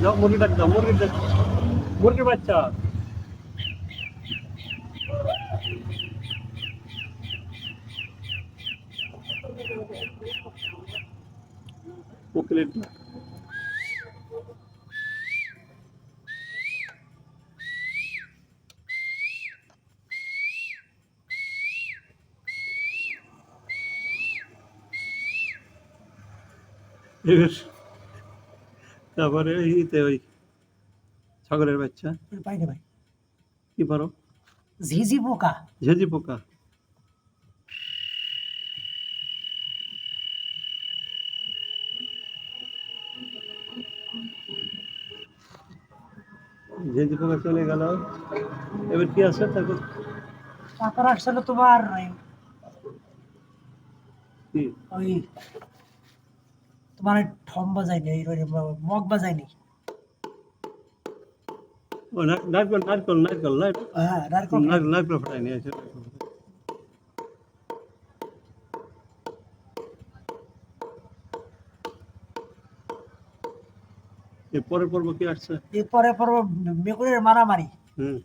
দাও, মুরগি ডাক দাও, মুরগির বাচ্চা। কোকিলের ডাক। তারপরে ওই ছাগলের বাচ্চা। পাইনি ভাই। কি পারো? ঝিঝি পোকা। ঝিঝি পোকা। ঝিঝি পোকা চলে গেল। এবার কি আছে তারপর? তারপর আসলে তোমার কি ওই তোমার ঠম বাজায়নি, মগ বাজায়নি। ও নারকেল নারকেল নারকেল হ্যাঁ, নারকেল ফোটাই নিয়ে আসে। পরের পর্ব কি আসছে? এরপরে পর্ব মেকুরের মারামারি। হুম।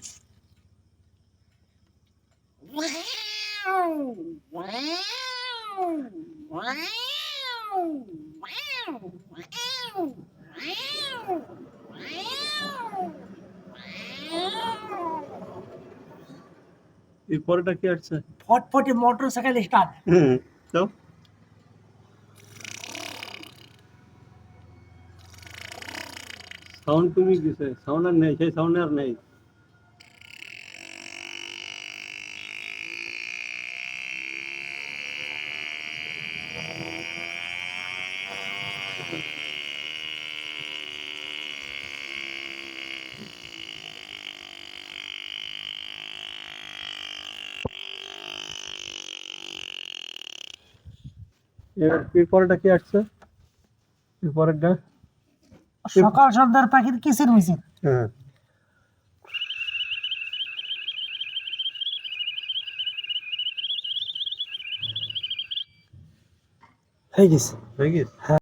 এই পরেটা কি আসছে? ফটফটে মোটরসাইকেল স্টার্ট। হুম, তো সাউন্ড তুমি দিছে, সাউন্ড আর নেই, সেই সাউন্ড আর নেই। এর পরেটা কি আসছে? এর পরেরটা সকাল সন্ধ্যার পাখির কিচির মিচির। হ্যাঁ। হয়ে গেছে। হয়ে গেছে।